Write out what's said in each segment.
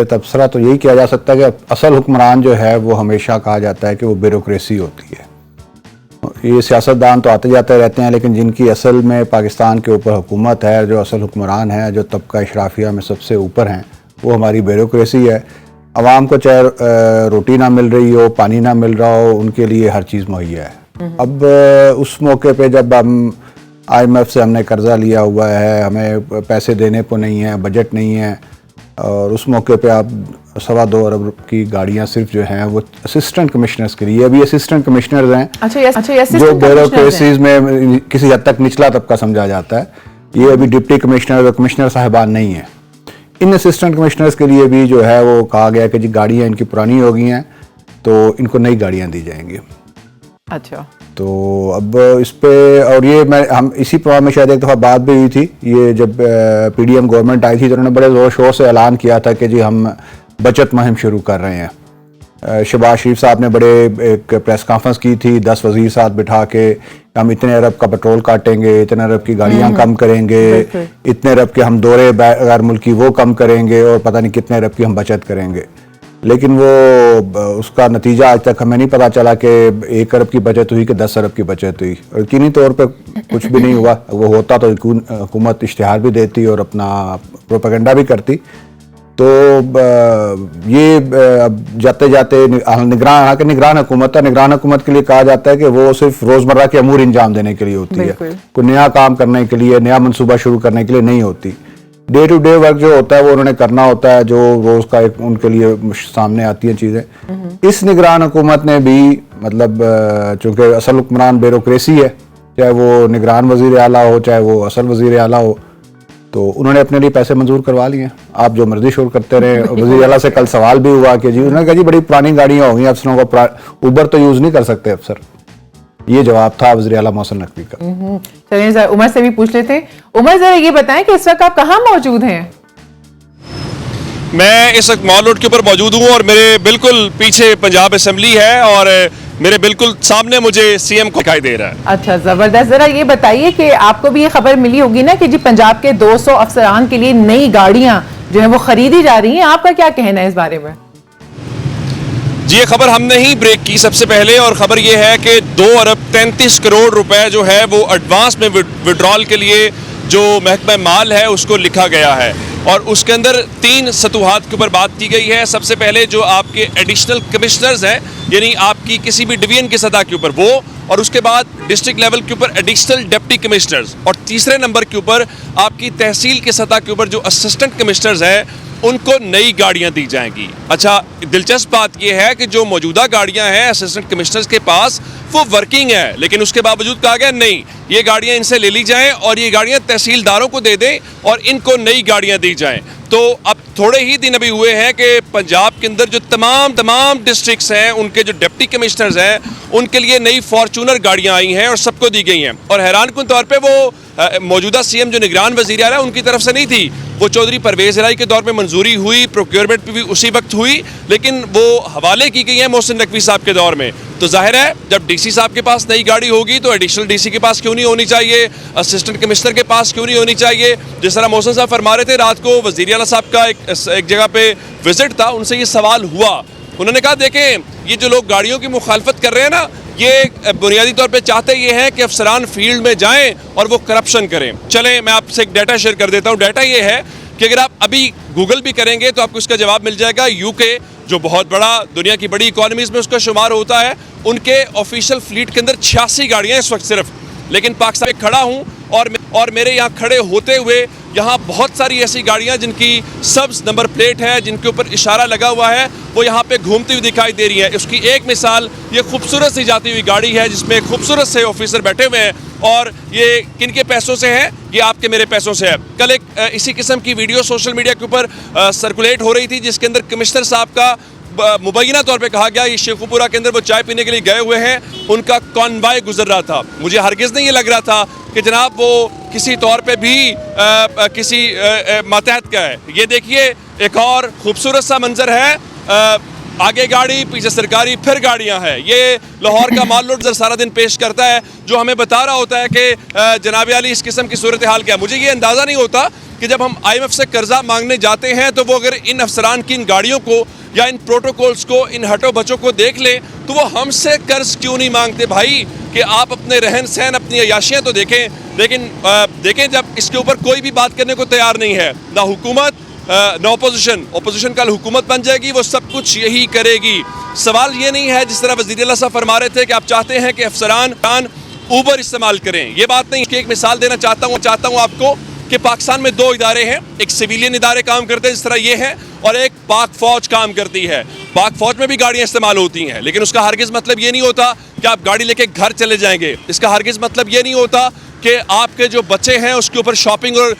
तबसरा तो यही किया जा सकता है कि असल हुक्मरान जो है वो हमेशा कहा जाता है कि वो ब्यूरोक्रेसी होती है। ये सियासतदान तो आते जाते रहते हैं, लेकिन जिनकी असल में पाकिस्तान के ऊपर हुकूमत है, जो असल हुक्मरान है, जो तबका इशराफिया में सबसे ऊपर हैं, वो हमारी ब्यूरोक्रेसी है। आवाम को चाहे रोटी ना मिल रही हो, पानी ना मिल रहा हो, उनके लिए हर चीज़ मुहैया है। अब उस मौके पे जब हम IMF से हमने कर्जा लिया हुआ है, हमें पैसे देने को नहीं है, बजट नहीं है, और उस मौके पे आप 2.25 अरब की गाड़ियां सिर्फ जो हैं वो असिस्टेंट कमिश्नर्स के लिए, अभी असिस्टेंट कमिश्नर्स हैं। अच्छा, जो ब्यूरोक्रेसीज में किसी हद तक निचला तबका समझा जाता है, ये अभी डिप्टी कमिश्नर और कमिश्नर साहिबान नहीं है। इन असिस्टेंट कमिश्नर्स के लिए भी जो है वो कहा गया कि जी गाड़ियाँ इनकी पुरानी हो गई हैं, तो इनको नई गाड़ियाँ दी जाएंगी। अच्छा, तो अब इस पे, और ये हम इसी प्रोग्राम में शायद एक दफ़ा बात भी हुई थी, ये जब PDM गवर्नमेंट आई थी तो उन्होंने बड़े ज़ोर शोर से ऐलान किया था कि जी हम बचत मुहिम शुरू कर रहे हैं। शहबाज शरीफ साहब ने बड़े एक प्रेस कॉन्फ्रेंस की थी, 10 वज़ीर साथ बिठा के हम इतने अरब का पेट्रोल काटेंगे, इतने अरब की गाड़ियाँ कम करेंगे, इतने अरब के हम दौरे गैर मुल्की वो कम करेंगे, और पता नहीं कितने अरब की हम बचत करेंगे। लेकिन वो उसका नतीजा आज तक हमें नहीं पता चला कि 1 अरब की बचत हुई कि 10 अरब की बचत हुई, और यकीनी तौर पे कुछ भी नहीं हुआ। वो होता तो हुकूमत इश्तिहार भी देती और अपना प्रोपेगेंडा भी करती। तो ये अब जाते जाते निगरान हुकूमत है। निगरान हुकूमत के लिए कहा जाता है कि वो सिर्फ रोज़मर्रा के अमूर इंजाम देने के लिए होती है, कोई नया काम करने के लिए, नया मनसूबा शुरू करने के लिए नहीं होती। डे टू डे वर्क जो होता है वो उन्होंने करना होता है, जो रोज़ का एक उनके लिए सामने आती हैं चीज़ें। इस निगरान हुकूमत ने भी मतलब चूँकि असल हुक्मरान ब्यूरोक्रेसी है, चाहे वो निगरान वज़ीर आला हो, चाहे वो असल वज़ीर आला हो, तो उन्होंने अपने लिए पैसे मंजूर करवा लिए। आप जो मर्जी शोर करते रहे। वज़ीर आला से कल सवाल भी हुआ कि जी, उन्होंने कहा जी बड़ी पुरानी गाड़ियाँ हो गई, अफसरों को उबर तो यूज़ नहीं कर सकते अफसर। ये जवाब था वज़ीर आला मोहसिन नकवी का। चलिए उमर से भी पूछ लेते हैं। उमर, जरा ये बताएं कि इस वक्त आप कहाँ मौजूद हैं? मैं इस वक्त मॉल रोड के ऊपर मौजूद हूँ और मेरे बिल्कुल पीछे पंजाब असेंबली है और मेरे बिल्कुल सामने मुझे CM को दिखाई दे रहा है। अच्छा, जबरदस्त। जरा ये बताइए कि आपको भी ये खबर मिली होगी ना कि जी पंजाब के 200 अफसरान के लिए नई गाड़ियां जो है वो खरीदी जा रही हैं। आपका क्या कहना है इस बारे में? जी, ये खबर हमने ही ब्रेक की सबसे पहले, और खबर ये है कि 2 अरब 33 करोड़ रुपए जो है वो एडवांस में विड्रॉल के लिए जो महकमा माल है उसको लिखा गया है, और उसके अंदर 3 सतुहात के ऊपर बात की गई है। सबसे पहले जो आपके एडिशनल कमिश्नर्स हैं, यानी आपकी किसी भी डिवीजन की सतह के ऊपर वो, और उसके बाद डिस्ट्रिक्ट लेवल के ऊपर एडिशनल डिप्टी कमिश्नर्स, और तीसरे नंबर के ऊपर आपकी तहसील की सतह के ऊपर जो असिस्टेंट कमिश्नर्स हैं उनको नई गाड़ियां दी जाएंगी। अच्छा, दिलचस्प बात यह है कि जो मौजूदा गाड़ियां हैं असिस्टेंट कमिश्नर्स के पास वो वर्किंग है, लेकिन उसके बावजूद कहा गया नहीं, ये गाड़ियां इनसे ले ली जाएं और ये गाड़ियां तहसीलदारों को दे दें और इनको नई गाड़ियां दी जाएं। तो अब थोड़े ही दिन अभी हुए हैं कि पंजाब के अंदर जो तमाम डिस्ट्रिक्ट्स हैं उनके जो डिप्टी कमिश्नर्स हैं उनके लिए नई फॉर्चूनर गाड़ियां आई हैं और सबको दी गई हैं। और हैरानकुन तौर पे वो मौजूदा CM जो निगरान वज़ीर आला उनकी तरफ से नहीं थी, वो चौधरी परवेज़ इलाही के दौर में मंजूरी हुई, प्रोक्योरमेंट भी उसी वक्त हुई, लेकिन वो हवाले की गई है मोहसिन नकवी साहब के दौर में। तो जाहिर है जब DC साहब के पास नई गाड़ी होगी तो एडिशनल DC के पास क्यों नहीं होनी चाहिए, असिस्टेंट कमिश्नर के पास क्यों नहीं होनी चाहिए। जिस तरह मोहसिन साहब फरमा रहे थे, रात को वज़ीर आला साहब का एक जगह पे विजिट था, उनसे ये सवाल हुआ, उन्होंने कहा देखें ये जो लोग गाड़ियों की मुखालफत कर रहे हैं ना, ये बुनियादी तौर पे चाहते ये हैं कि अफसरान फील्ड में जाएं और वो करप्शन करें। चलें मैं आपसे एक डाटा शेयर कर देता हूँ। डाटा ये है कि अगर आप अभी गूगल भी करेंगे तो आपको इसका जवाब मिल जाएगा। UK जो बहुत बड़ा दुनिया की बड़ी इकोनॉमीज़ में उसका शुमार होता है, उनके ऑफिशियल फ्लीट के अंदर 86 गाड़ियाँ इस वक्त सिर्फ, लेकिन पाकिस्तान में खड़ा हूँ और मेरे यहाँ खड़े होते हुए यहाँ बहुत सारी ऐसी गाड़ियाँ जिनकी सब्ज नंबर प्लेट है, जिनके ऊपर इशारा लगा हुआ है, वो यहाँ पे घूमती हुई दिखाई दे रही है। उसकी एक मिसाल ये खूबसूरत सी जाती हुई गाड़ी है जिसमें खूबसूरत से ऑफिसर बैठे हुए हैं, और ये किनके पैसों से है? ये आपके मेरे पैसों से है। कल एक इसी किस्म की वीडियो सोशल मीडिया के ऊपर सर्कुलेट हो रही थी जिसके अंदर कमिश्नर साहब का मुबैना तौर पे कहा गया ये शेखुपुरा के अंदर वो चाय पीने के लिए गए हुए हैं, उनका कॉन्वॉय गुजर रहा था। मुझे हरगिज़ नहीं ये लग रहा था कि जनाब वो किसी तौर पे भी किसी मातहत का है। ये देखिए एक और खूबसूरत सा मंजर है, आगे गाड़ी पीछे सरकारी फिर गाड़ियां हैं। ये लाहौर का माल रोड सारा दिन पेश करता है जो हमें बता रहा होता है कि जनाब अली इस किस्म की सूरत हाल क्या है। मुझे ये अंदाज़ा नहीं होता कि जब हम IMF से कर्जा मांगने जाते हैं तो वो अगर इन अफसरान की इन गाड़ियों को या इन प्रोटोकॉल्स को, इन हटो बचों को देख ले तो वो हमसे कर्ज क्यों नहीं मांगते भाई, कि आप अपने रहन सहन, अपनी अयाशियाँ तो देखें। लेकिन देखें जब इसके ऊपर कोई भी बात करने को तैयार नहीं है, ना हुकूमत ना ऑपोजिशन। ऑपोजिशन कल हुकूमत बन जाएगी, वो सब कुछ यही करेगी। सवाल ये नहीं है जिस तरह वज़ीर आला साहब फरमा रहे थे कि आप चाहते हैं कि अफसरान ऊबर इस्तेमाल करें, ये बात नहीं। एक मिसाल देना चाहता हूँ आपको कि पाकिस्तान में 2 इदारे हैं, एक सिविलियन इदारे काम करते हैं जिस तरह ये है, और एक पाक फौज काम करती है। पाक फौज में भी गाड़ियां इस्तेमाल होती हैं, लेकिन उसका हरगिज़ मतलब ये नहीं होता कि आप गाड़ी लेके घर चले जाएंगे। इसका हरगिज़ मतलब ये नहीं होता कि आपके जो बच्चे हैं उसके ऊपर शॉपिंग और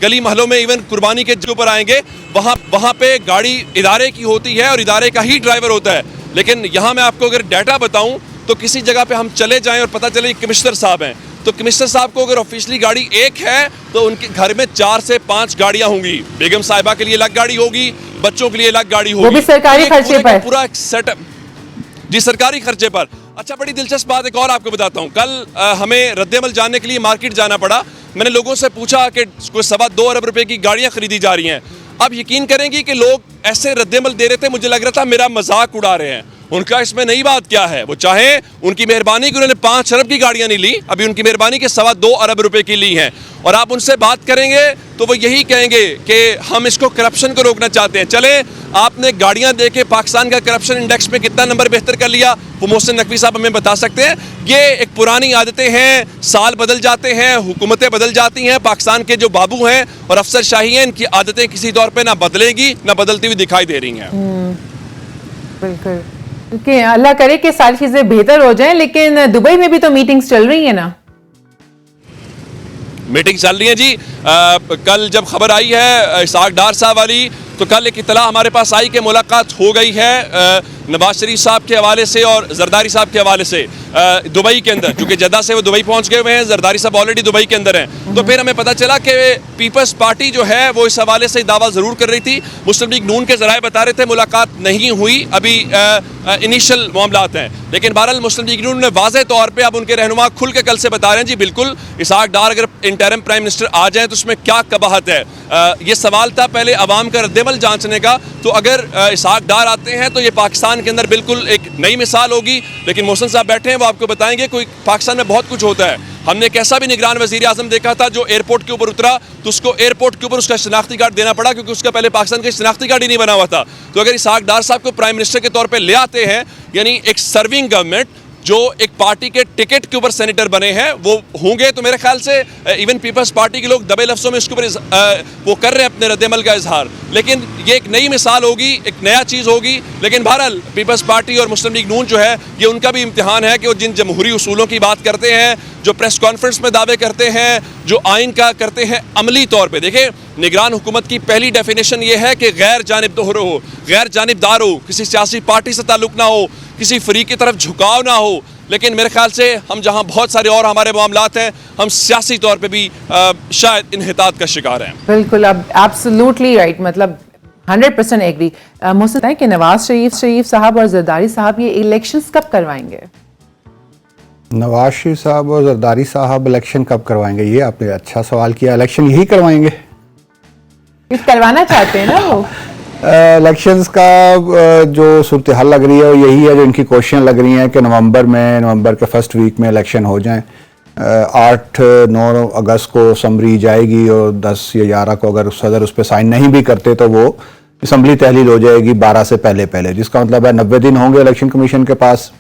गली महलों में इवन कुर्बानी के ऊपर आएंगे, वहाँ पे गाड़ी इदारे की होती है और इदारे का ही ड्राइवर होता है। लेकिन यहाँ मैं आपको अगर डाटा बताऊँ तो किसी जगह पे हम चले जाएं और पता चले कमिश्नर साहब हैं, तो कमिश्नर साहब को अगर ऑफिशियली गाड़ी एक है तो उनके घर में 4 से 5 गाड़ियां होंगी। बेगम साहिबा के लिए अलग गाड़ी होगी, बच्चों के लिए अलग गाड़ी होगी, वो भी सरकारी खर्चे पर, पूरा एक सेटअप। जी, सरकारी खर्चे पर। अच्छा, बड़ी दिलचस्प बात एक और आपको बताता हूँ। कल हमें रद्देमल जानने के लिए मार्केट जाना पड़ा। मैंने लोगों से पूछा कि कोई 2.25 अरब रुपए की गाड़ियां खरीदी जा रही हैं। अब यकीन करेंगी कि लोग ऐसे रद्देमल दे रहे थे, मुझे लग रहा था मेरा मजाक उड़ा रहे हैं। उनका इसमें नई बात क्या है, वो चाहे उनकी मेहरबानी कि उन्होंने 5 अरब की गाड़ियां नहीं ली, अभी उनकी मेहरबानी के 2.25 अरब रुपए की ली हैं, और आप उनसे बात करेंगे तो वो यही कहेंगे कि हम इसको करप्शन को रोकना चाहते हैं। चले, आपने गाड़ियां देके पाकिस्तान का करप्शन इंडेक्स में कितना नंबर बेहतर कर लिया, वो मोहसिन नकवी साहब हमें बता सकते हैं। ये एक पुरानी आदतें हैं, साल बदल जाते हैं, हुकूमतें बदल जाती हैं, पाकिस्तान के जो बाबू हैं और अफसरशाही हैं, इनकी आदतें किसी तौर पर ना बदलेगी ना बदलती हुई दिखाई दे रही हैं। बिल्कुल, कि अल्लाह करे कि सारी चीजें बेहतर हो जाएं। लेकिन दुबई में भी तो मीटिंग्स चल रही है ना? मीटिंग चल रही है जी। कल जब खबर आई है इसहाक डार साहब वाली, तो कल एक इतला हमारे पास आई कि मुलाकात हो गई है नवाज शरीफ साहब के हवाले से और जरदारी साहब के हवाले से दुबई के अंदर, क्योंकि जद्दा से वो दुबई पहुंच गए हुए हैं, जरदारी साहब ऑलरेडी दुबई के अंदर हैं। तो फिर हमें पता चला कि पीपल्स पार्टी जो है वो इस हवाले से दावा ज़रूर कर रही थी। मुस्लिम लीग नून के ज़राए बता रहे थे मुलाकात नहीं हुई, अभी इनिशियल मामलात हैं। लेकिन बहरहाल मुस्लिम लीग नून ने वाज़ेह तौर पर अब उनके रहनुमा खुल के कल से बता रहे हैं जी बिल्कुल इसहाक डार अगर इंटरिम प्राइम मिनिस्टर आ जाए तो उसमें क्या कबाहत है। ये सवाल था पहले अवाम का रद्देमल जांचने का, तो अगर इसहाक डार आते हैं तो ये पाकिस्तान के अंदर बिल्कुल एक नई मिसाल होगी। लेकिन मोहसिन साहब बैठे हैं, वो आपको बताएंगे कोई पाकिस्तान में बहुत कुछ होता है। हमने एक ऐसा भी निगरान वज़ीर आज़म देखा था जो एयरपोर्ट के ऊपर उतरा तो उसको एयरपोर्ट के ऊपर उसका शनाख्ती कार्ड देना पड़ा, क्योंकि उसका पहले पाकिस्तान का शनाख्ती कार्ड ही नहीं बना हुआ था। तो अगर इसहाक डार साहब को प्राइम मिनिस्टर के तौर पर ले आते हैं, यानी एक सर्विंग गवर्नमेंट जो एक पार्टी के टिकट के ऊपर सेनेटर बने हैं वो होंगे, तो मेरे ख्याल से इवन पीपल्स पार्टी के लोग दबे लफ्ज़ों में इसके ऊपर वो कर रहे हैं अपने रद्देमल का इजहार। लेकिन ये एक नई मिसाल होगी, एक नया चीज़ होगी। लेकिन बहरहाल पीपल्स पार्टी और मुस्लिम लीग नून जो है ये उनका भी इम्तिहान है कि वो जिन जमहूरी उसूलों की बात करते हैं, जो प्रेस कॉन्फ्रेंस में दावे करते हैं, जो आइन का करते हैं अमली तौर पर। देखिए, निगरान हुकूमत की पहली डेफिनेशन ये है कि गैर जानिबदार हो, गैर जानिबदार हो, किसी सियासी पार्टी से ताल्लुक़ ना हो, किसी फरीक की तरफ झुकाव ना हो। लेकिन मेरे ख्याल से हम जहां बहुत सारे और हमारे मामलात हैं, हम सियासी तौर पे भी शायद इन्हितात का शिकार हैं। बिल्कुल, अब एब्सोल्युटली राइट, मतलब 100% एग्री। मुझसे बताएं कि नवाज शरीफ साहब और जरदारी साहब ये इलेक्शंस कब करवाएंगे? नवाज शरीफ साहब और जरदारी साहब इलेक्शन कब करवाएंगे, ये आपने अच्छा सवाल किया। इलेक्शन यही करवाएंगे, करवाना चाहते हैं ना वो। इलेक्शंस का जो सूरत हाल लग रही है वो यही है, जो इनकी कोशिशें लग रही हैं कि नवंबर के फर्स्ट वीक में इलेक्शन हो जाएं। 8-9 अगस्त को असम्बली जाएगी और 10 या 11 को अगर सदर उस पर साइन नहीं भी करते तो वो असम्बली तहलील हो जाएगी 12 से पहले, जिसका मतलब है 90 दिन होंगे इलेक्शन कमीशन के पास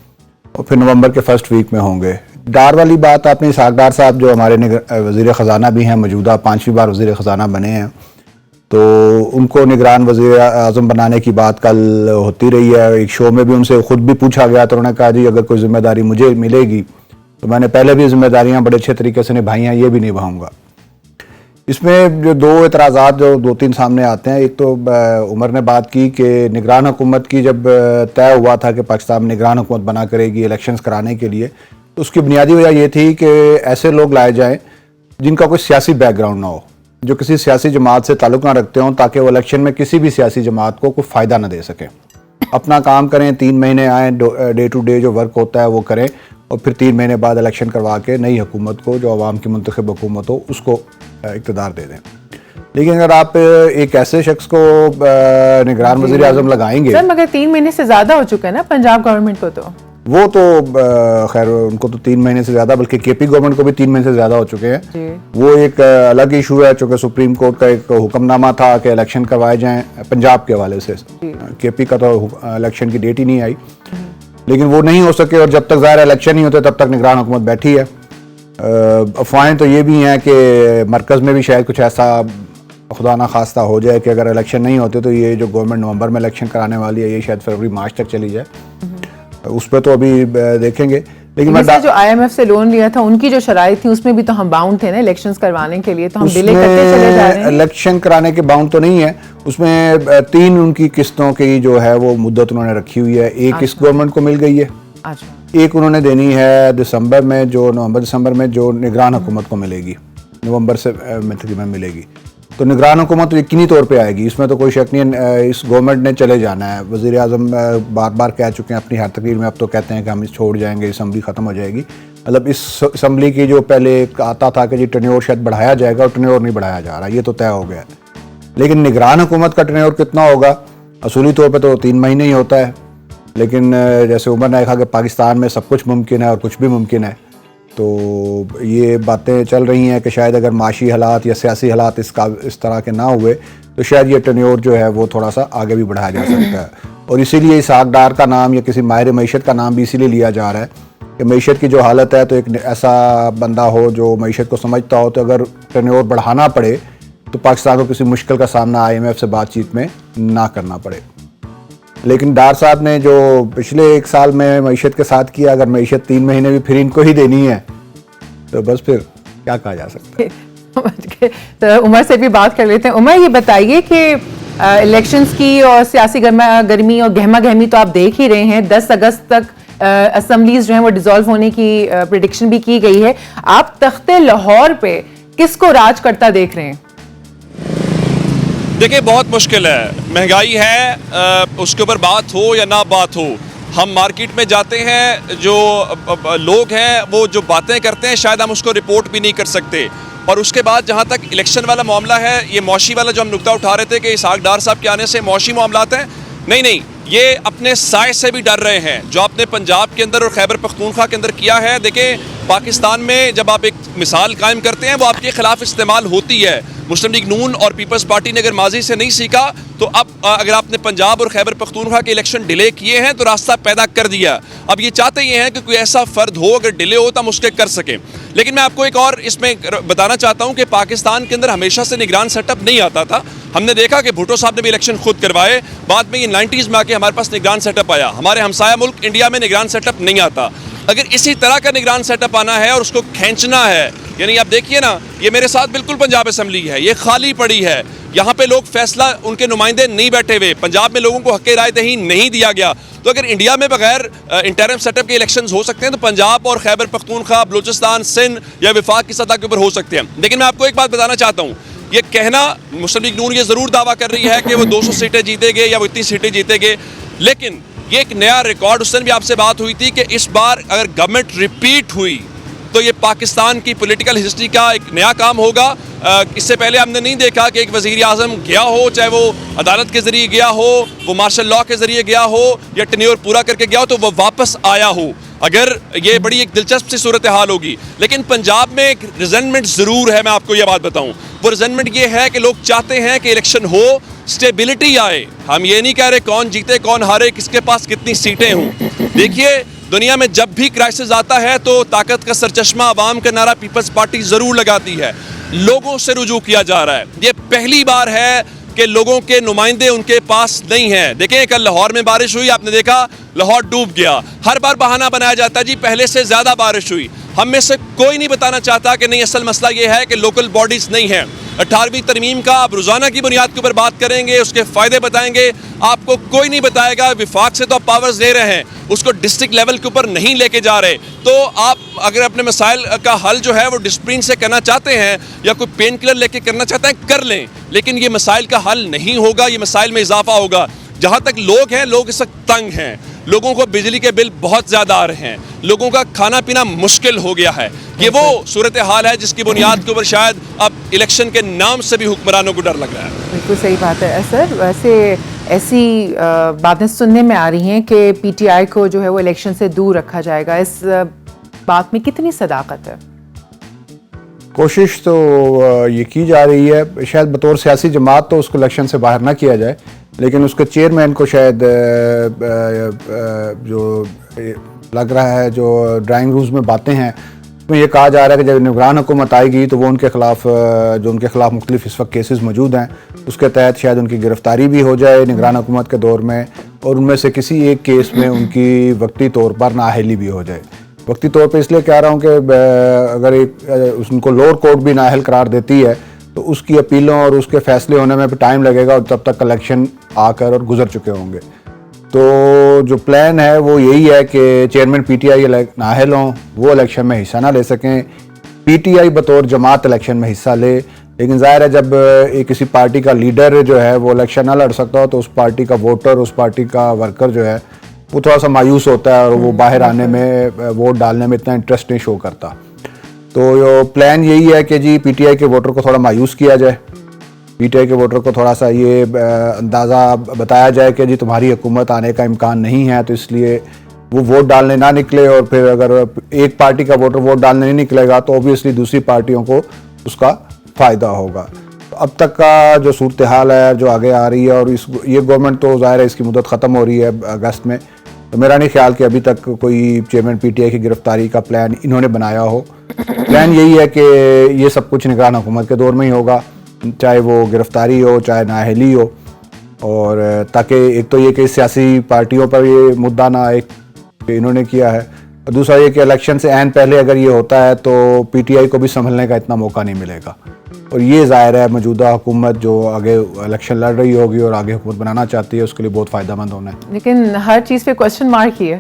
और फिर नवंबर के फर्स्ट वीक में होंगे। डार वाली बात आपने, इसहाक डार साहब जो हमारे वज़ीर ख़जाना भी हैं, मौजूदा 5वीं बार वज़ीर ख़जाना बने हैं, तो उनको निगरान वज़ीर आज़म बनाने की बात कल होती रही है। एक शो में भी उनसे ख़ुद भी पूछा गया तो उन्होंने कहा जी अगर कोई ज़िम्मेदारी मुझे मिलेगी तो मैंने पहले भी ज़िम्मेदारियां बड़े अच्छे तरीके से निभाई हैं, ये भी निभाऊंगा। इसमें जो 2 एतराज़ात जो 2-3 सामने आते हैं, एक तो उमर ने बात की कि निगरान हुकूमत की जब तय हुआ था कि पाकिस्तान में निगरान हुकूमत बना करेगी इलेक्शंस कराने के लिए, तो उसकी बुनियादी वजह ये थी कि ऐसे लोग लाए जाएँ जिनका कोई सियासी बैकग्राउंड ना हो, जो किसी सियासी जमात से ताल्लुक़ ना रखते हों, ताकि वो इलेक्शन में किसी भी सियासी जमात को कोई फ़ायदा ना दे सकें। अपना काम करें, 3 महीने आएँ, डे टू डे जो वर्क होता है वो करें और फिर 3 महीने बाद इलेक्शन करवा के नई हुकूमत को, जो अवाम की मुंतखब हुकूमत हो, उसको इक़्तिदार दे दें। लेकिन अगर आप एक ऐसे शख्स को निगरान वज़ीर आज़म लगाएंगे, सर मगर 3 महीने से ज्यादा हो चुका है ना पंजाब गवर्नमेंट को, तो वो तो खैर उनको तो 3 महीने से ज़्यादा, बल्कि केपी गवर्नमेंट को भी 3 महीने से ज़्यादा हो चुके हैं। जी। वो एक अलग इशू है, चूँकि सुप्रीम कोर्ट का एक हुक्मनामा था कि इलेक्शन करवाए जाएं पंजाब के हवाले से। केपी का तो इलेक्शन की डेट ही नहीं आई, लेकिन वो नहीं हो सके, और जब तक ज़ाहिर इलेक्शन नहीं होते तब तक निगरान हुकूमत बैठी है। अफवाहें तो ये भी हैं कि मरकज़ में भी शायद कुछ ऐसा खुदा ना खास्ता हो जाए कि अगर इलेक्शन नहीं होते तो ये जो गवर्नमेंट नवंबर में इलेक्शन कराने वाली है ये शायद फरवरी मार्च तक चली जाए। उस पर तो अभी देखेंगे। लेकिन मैं जो IMF से लोन लिया था उनकी जो शराइत थी उसमें भी तो हम बाउंड थे ना इलेक्शंस करवाने के लिए, तो हम डिले करते चले जा रहे हैं। इलेक्शन कराने के बाउंड तो नहीं है, उसमें 3 उनकी किस्तों की जो है वो मुद्दत उन्होंने रखी हुई है। एक इस गवर्नमेंट को मिल गई है, एक उन्होंने देनी है दिसंबर में, जो नवंबर दिसंबर में जो निगरान हुकूमत को मिलेगी, नवंबर से में तकरीबन मिलेगी। तो निगरान हुकूमत तो यकीनी तौर पे आएगी, इसमें तो कोई शक नहीं है। इस गवर्नमेंट ने चले जाना है। वज़ीर आज़म बार बार कह चुके हैं अपनी हर तकरीर में, अब तो कहते हैं कि हम इस छोड़ जाएंगे, असम्बली ख़त्म हो जाएगी। मतलब इस असम्बली की जो पहले आता था कि जी टर्नओवर शायद बढ़ाया जाएगा, और टर्नओवर नहीं बढ़ाया जा रहा, ये तो तय हो गया है। लेकिन निगरान हुकूमत का टर्नओवर कितना होगा, असूली तौर पर तो 3 महीने ही होता है। लेकिन जैसे उमर ने कहा कि पाकिस्तान में सब कुछ मुमकिन है और कुछ भी मुमकिन है, तो ये बातें चल रही हैं कि शायद अगर माशी हालात या सियासी हालात इस तरह के ना हुए तो शायद ये टर्नओवर जो है वो थोड़ा सा आगे भी बढ़ाया जा सकता है। और इसीलिए इसहाक डार का नाम या किसी माहिर मईशत का नाम भी इसीलिए लिया जा रहा है कि मईशत की जो हालत है, तो एक ऐसा बंदा हो जो मईशत को समझता हो, तो अगर टर्नओवर बढ़ाना पड़े तो पाकिस्तान को किसी मुश्किल का सामना IMF से बातचीत में ना करना पड़े। लेकिन डार साहब ने जो पिछले 1 साल में मईशत के साथ किया, अगर मईशत 3 महीने भी फिर इनको ही देनी है तो बस फिर क्या कहा जा सकता है। तो उमर से भी बात कर लेते हैं। उमर, ये बताइए कि इलेक्शंस की और सियासी गर्मी और गहमा गहमी तो आप देख ही रहे हैं। 10 अगस्त तक असम्बलीज जो हैं वो डिसॉल्व होने की प्रेडिक्शन भी की गई है। आप तख्ते लाहौर पे किसको राज करता देख रहे हैं? देखिए, बहुत मुश्किल है, महंगाई है, उसके ऊपर बात हो या ना बात हो। हम मार्केट में जाते हैं, जो लोग हैं वो जो बातें करते हैं शायद हम उसको रिपोर्ट भी नहीं कर सकते। और उसके बाद जहाँ तक इलेक्शन वाला मामला है, ये मौशी वाला जो हम नुक्ता उठा रहे थे कि इसहाक डार साहब के आने से मौशी मामलात हैं, नहीं, ये अपने साय से भी डर रहे हैं। जो आपने पंजाब के अंदर और खैबर पख्तूनख्वा के अंदर किया है, देखें पाकिस्तान में जब आप एक मिसाल कायम करते हैं वो आपके खिलाफ इस्तेमाल होती है। मुस्लिम लीग नून और पीपल्स पार्टी ने अगर माजी से नहीं सीखा तो अब अगर आपने पंजाब और खैबर पख्तूनख्वा के इलेक्शन डिले किए हैं तो रास्ता पैदा कर दिया। अब ये चाहते ये हैं कि कोई ऐसा फ़र्द हो, अगर डिले हो तो हम उसके कर सकें। लेकिन मैं आपको एक और इसमें बताना चाहता हूँ कि पाकिस्तान के अंदर हमेशा से निगरान सेटअप नहीं आता था। हमने देखा कि भुट्टो साहब ने भी इलेक्शन खुद करवाए, बाद में ये 90s में आके हमारे पास निगरान सेटअप आया। हमारे हमसाया मुल्क इंडिया में निगरान सेटअप नहीं आता। अगर इसी तरह का निगरान सेटअप आना है और उसको खींचना है, यानी आप देखिए ना, ये मेरे साथ बिल्कुल पंजाब असम्बली है, ये खाली पड़ी है, यहाँ पे लोग फैसला, उनके नुमाइंदे नहीं बैठे हुए, पंजाब में लोगों को हक़ राय दही नहीं दिया गया। तो अगर इंडिया में बगैर इंटरिम सेटअप के इलेक्शंस हो सकते हैं तो पंजाब और खैबर पख्तूनख्वा, बलूचिस्तान, सिंध या विफाक की सतह के ऊपर हो सकते हैं। लेकिन मैं आपको एक बात बताना चाहता हूँ, ये कहना, मुस्लिम लीग नून ये ज़रूर दावा कर रही है कि वो 200 सीटें जीतेंगे या वो इतनी सीटें जीतेंगे, लेकिन ये एक नया रिकॉर्ड, उस दिन भी आपसे बात हुई थी कि इस बार अगर गवर्नमेंट रिपीट हुई तो ये पाकिस्तान की पॉलिटिकल हिस्ट्री का एक नया काम होगा। इससे पहले हमने नहीं देखा कि एक वज़ीर आज़म गया हो, चाहे वो अदालत के ज़रिए गया हो, वो मार्शल लॉ के ज़रिए गया हो या टेन्योर पूरा करके गया हो, तो वो वापस आया हो। अगर ये बड़ी एक दिलचस्प सी सूरत हाल होगी। लेकिन पंजाब में एक रिजेंटमेंट ज़रूर है, मैं आपको ये बात बताऊँ। वो रिजेंटमेंट ये है कि लोग चाहते हैं कि इलेक्शन हो, स्टेबिलिटी आए। हम ये नहीं कह रहे कौन जीते कौन हारे, किसके पास कितनी सीटें हों। देखिए, दुनिया में जब भी क्राइसिस आता है तो ताकत का सरचश्मा अवाम का नारा पीपल्स पार्टी ज़रूर लगाती है। लोगों से रुजू किया जा रहा है। ये पहली बार है कि लोगों के नुमाइंदे उनके पास नहीं हैं। देखें, कल लाहौर में बारिश हुई, आपने देखा लाहौर डूब गया। हर बार बहाना बनाया जाता है जी पहले से ज़्यादा बारिश हुई। हम में से कोई नहीं बताना चाहता कि नहीं, असल मसला ये है कि लोकल बॉडीज़ नहीं हैं। 18वीं तरमीम का आप रोज़ाना की बुनियाद के ऊपर बात करेंगे, उसके फ़ायदे बताएंगे, आपको कोई नहीं बताएगा। विफाक से तो आप पावर्स ले रहे हैं, उसको डिस्ट्रिक्ट लेवल के ऊपर नहीं लेके जा रहे। तो आप अगर अपने मसाइल का हल जो है वो डिसिप्लिन से करना चाहते हैं या कोई पेन किलर लेके करना चाहते हैं, कर लें, लेकिन ये मसाइल का हल नहीं होगा, ये मसाइल में इजाफा होगा। जहाँ तक लोग हैं, लोग इस वक्त तंग हैं। लोगों को बिजली के बिल बहुत ज़्यादा आ रहे हैं, लोगों का खाना पीना मुश्किल हो गया है। ये वो सूरत हाल है जिसकी बुनियाद के ऊपर शायद अब इलेक्शन के नाम से भी हुक्मरानों को डर लग रहा है। बिल्कुल सही बात है सर। वैसे ऐसी बातें सुनने में आ रही हैं कि पीटीआई को जो है वो इलेक्शन से दूर रखा जाएगा। इस बात में कितनी सदाकत है? कोशिश तो ये की जा रही है, शायद बतौर सियासी जमात तो उसको इलेक्शन से बाहर ना किया जाए, लेकिन उसके चेयरमैन को शायद जो लग रहा है जो ड्राइंग रूम्स में बातें हैं उसमें ये कहा जा रहा है कि जब निगरान हुकूमत आएगी तो वो उनके खिलाफ जो उनके खिलाफ मुख्तलिफ इस वक्त केसेस मौजूद हैं उसके तहत शायद उनकी गिरफ्तारी भी हो जाए निगरान हुकूमत के दौर में, और उनमें से किसी एक केस में उनकी वक्ती तौर पर नाअहली भी हो जाए। वक्ती तौर पे इसलिए कह रहा हूँ कि अगर उनको लोअर कोर्ट भी नाअहल करार देती है तो उसकी अपीलों और उसके फैसले होने में भी टाइम लगेगा और तब तक इलेक्शन आकर और गुजर चुके होंगे। तो जो प्लान है वो यही है कि चेयरमैन पीटीआई नाअहल हों, वो इलेक्शन में हिस्सा ना ले सकें, पीटीआई बतौर जमात इलेक्शन में हिस्सा ले। लेकिन ज़ाहिर है जब किसी पार्टी का लीडर जो है वो इलेक्शन ना लड़ सकता हो तो उस पार्टी का वोटर, उस पार्टी का वर्कर जो है वो थोड़ा सा मायूस होता है और वो बाहर आने में, वोट डालने में इतना इंटरेस्ट नहीं शो करता। तो प्लान यही है कि जी पीटीआई के वोटर को थोड़ा मायूस किया जाए, पीटीआई के वोटर को थोड़ा सा ये अंदाज़ा बताया जाए कि जी तुम्हारी हुकूमत आने का इम्कान नहीं है, तो इसलिए वो वोट डालने ना निकले। और फिर अगर एक पार्टी का वोटर वोट डालने नहीं निकलेगा तो ऑब्वियसली दूसरी पार्टियों को उसका फ़ायदा होगा। तो अब तक का जो सूरत हाल है जो आगे आ रही है, और ये गवर्नमेंट तो ज़ाहिर है इसकी मुद्दत ख़त्म हो रही है अगस्त में, तो मेरा नहीं ख्याल कि अभी तक कोई चेयरमैन पीटीआई की गिरफ्तारी का प्लान इन्होंने बनाया हो। प्लान यही है कि ये सब कुछ निगरान हुकूमत के दौर में ही होगा, चाहे वो गिरफ्तारी हो चाहे नाअहली हो, और ताकि एक तो ये कि सियासी पार्टियों पर ये मुद्दा ना आए कि इन्होंने किया है, और दूसरा ये कि इलेक्शन से ऐन पहले अगर ये होता है तो पीटीआई को भी संभलने का इतना मौका नहीं मिलेगा। और ये ज़ाहिर है मौजूदा हुकूमत जो आगे इलेक्शन लड़ रही होगी और आगे हुकूमत बनाना चाहती है उसके लिए बहुत फ़ायदेमंद होना है। लेकिन हर चीज़ पे क्वेश्चन मार्क ही है।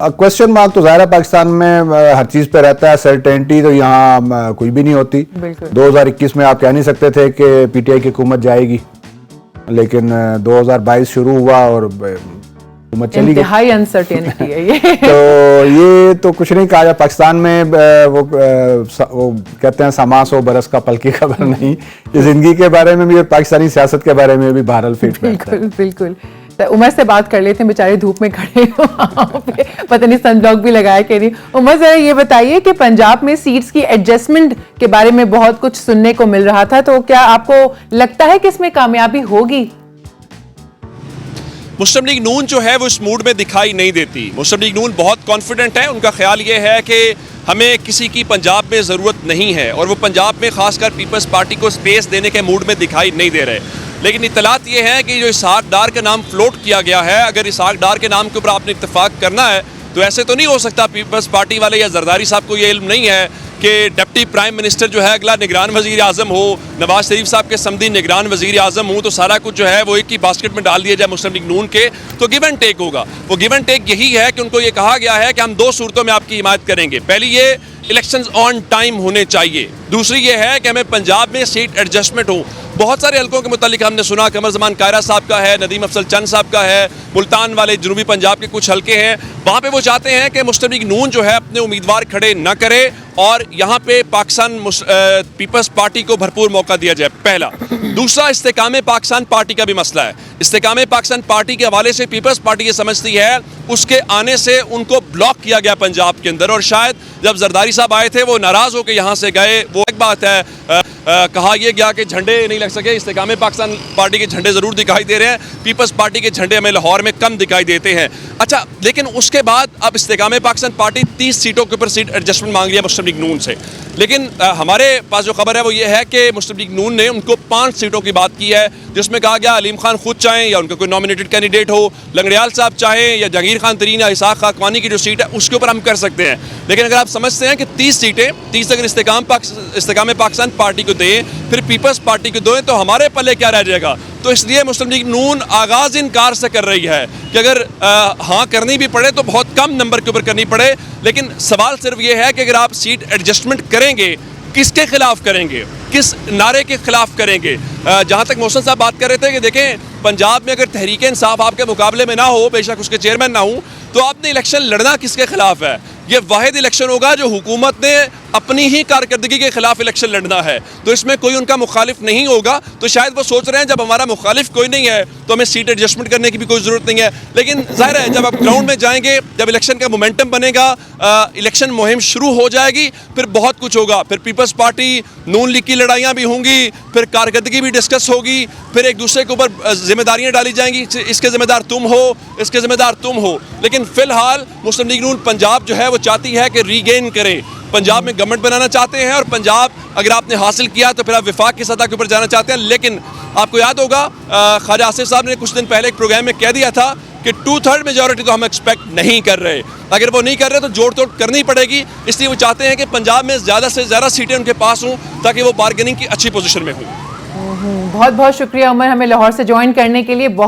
क्वेश्चन मार्क तो ज़ाहिर है पाकिस्तान में हर चीज़ पे रहता है, सर्टेनिटी तो यहाँ कुछ भी नहीं होती। 2021 में आप कह नहीं सकते थे कि पीटीआई की हुकूमत जाएगी, लेकिन 2022 शुरू हुआ और हुकूमत चली गई। हाई अनसर्टेनिटी है ये। तो ये तो कुछ नहीं कहा। पाकिस्तान में वो कहते हैं समा 100 बरस का पल की खबर नहीं, ये जिंदगी के बारे में भी और पाकिस्तानी सियासत के बारे में भी बहरहाल फिट बैठता है। बिल्कुल। तो उमर से बात कर लेते हैं, बेचारे धूप में खड़े वहाँ पे, पता नहीं सनब्लॉक भी लगाया कि नहीं। उमर जरा ये बताइए कि पंजाब में सीट्स की एडजस्टमेंट के बारे में बहुत कुछ सुनने को मिल रहा था, तो क्या आपको लगता है कि इसमें कामयाबी होगी? मुस्लिम लीग नून जो है वो इस मूड में दिखाई नहीं देती। मुस्लिम लीग नून बहुत कॉन्फिडेंट है, उनका ख्याल ये है कि हमें किसी की पंजाब में ज़रूरत नहीं है, और वो पंजाब में खासकर पीपल्स पार्टी को स्पेस देने के मूड में दिखाई नहीं दे रहे। लेकिन इत्तलात ये है कि जो इसहाक डार का नाम फ्लोट किया गया है, अगर इसहाक डार के नाम के ऊपर आपने इत्तेफाक करना है तो ऐसे तो नहीं हो सकता पीपल्स पार्टी वाले या जरदारी साहब को ये इल्म नहीं है कि डिप्टी प्राइम मिनिस्टर जो है अगला निगरान वज़ीर आज़म हो, नवाज शरीफ साहब के समधी निगरान वज़ीर आज़म हो, तो सारा कुछ जो है वो एक ही बास्केट में डाल दिया जाए मुस्लिम लीग नून के, तो गिव एंड टेक होगा। वो गिव एंड टेक यही है कि उनको ये कहा गया है कि हम 2 सूरतों में आपकी हिमायत करेंगे। पहली ये इलेक्शंस ऑन टाइम होने चाहिए, दूसरी ये है कि हमें पंजाब में सीट एडजस्टमेंट हो। बहुत सारे हलकों के मुतालिक हमने सुना, कमर जमान कायरा साहब का है, नदीम अफजल चंद साहब का है, मुल्तान वाले जनूबी पंजाब के कुछ हलके हैं, वहाँ पे वो चाहते हैं कि मुस्लिम लीग नून जो है अपने उम्मीदवार खड़े न करे और यहाँ पे पाकिस्तान पीपल्स पार्टी को भरपूर मौका दिया जाए, पहला। दूसरा, इस्तेकाम पाकिस्तान पार्टी का भी मसला है। इस्तेकाम पाकिस्तान पार्टी के हवाले से पीपल्स पार्टी ये समझती है उसके आने से उनको ब्लॉक किया गया पंजाब के अंदर, और शायद जब जरदारी साहब आए थे वो नाराज़ होकर यहाँ से गए। वो एक बात है, कहा यह गया कि झंडे नहीं लग सके, इस्तेकाम पाकिस्तान पार्टी के झंडे ज़रूर दिखाई दे रहे हैं, पीपल्स पार्टी के झंडे हमें लाहौर में कम दिखाई देते हैं। अच्छा, लेकिन उसके बाद अब इस्तेकाम पाकिस्तान पार्टी 30 सीटों के ऊपर सीट एडजस्टमेंट मांग रही है मुस्लिम लीग नून से। लेकिन हमारे पास जो खबर है वो ये है कि मुस्लिम लीग नून ने उनको 5 सीटों की बात की है, जिसमें कहा गया अलीम खान खुद चाहें या उनका कोई नॉमिनेटेड कैंडिडेट हो, लंगड़ियाल साहब चाहें या जहांगीर खान तरीन या इसाक खाकवानी की जो सीट है उसके ऊपर हम कर सकते हैं। लेकिन अगर आप समझते हैं कि 30 सीटें 30 अगर इस्तेकाम पाकिस्तान पार्टी को दें फिर पीपल्स पार्टी को दें तो हमारे पल्ले क्या रह जाएगा। तो इसलिए मुस्लिम लीग नून आगाज़ इनकार से कर रही है कि अगर हाँ करनी भी पड़े तो बहुत कम नंबर के ऊपर करनी पड़े। लेकिन सवाल सिर्फ ये है कि अगर आप सीट एडजस्टमेंट करेंगे किसके खिलाफ करेंगे। किस नारे के खिलाफ करेंगे। जहाँ तक मोहसिन साहब बात कर रहे थे कि देखें, पंजाब में अगर तहरीक इंसाफ आपके मुकाबले में ना हो, बेशक उसके चेयरमैन ना हो, तो आपने इलेक्शन लड़ना किसके खिलाफ है? ये वाहिद इलेक्शन होगा जो हुकूमत ने अपनी ही कारकर्दगी के खिलाफ इलेक्शन लड़ना है, तो इसमें कोई उनका मुखालिफ नहीं होगा। तो शायद वो सोच रहे हैं जब हमारा मुखालिफ कोई नहीं है तो हमें सीट एडजस्टमेंट करने की भी कोई ज़रूरत नहीं है। लेकिन जाहिर है जब आप ग्राउंड में जाएंगे, जब इलेक्शन का मोमेंटम बनेगा, इलेक्शन मुहिम शुरू हो जाएगी, फिर बहुत कुछ होगा। फिर पीपल्स पार्टी, नून लीग की लड़ाइयाँ भी होंगी, फिर कारकर्दगी भी डिस्कस होगी, फिर एक दूसरे के ऊपर जिम्मेदारियाँ डाली जाएंगी, इसके ज़िम्मेदार तुम हो, इसके ज़िम्मेदार तुम हो। लेकिन फ़िलहाल मुस्लिम लीग नून पंजाब जो है वो चाहती है कि रीगेन करें, पंजाब में गवर्नमेंट बनाना चाहते हैं, और पंजाब अगर आपने हासिल किया तो फिर आप विफाक की सतह के ऊपर जाना चाहते हैं। लेकिन आपको याद होगा ख्वाजा आसिफ साहब ने कुछ दिन पहले एक प्रोग्राम में कह दिया था कि 2/3 मेजॉरिटी तो हम एक्सपेक्ट नहीं कर रहे। अगर वो नहीं कर रहे तो जोड़ तोड़ करनी पड़ेगी, इसलिए वो चाहते हैं कि पंजाब में ज़्यादा से ज़्यादा सीटें उनके पास हों ताकि वो बार्गेनिंग की अच्छी पोजीशन में हों। बहुत बहुत शुक्रिया उमर, हमें लाहौर से ज्वाइन करने के लिए। बहुत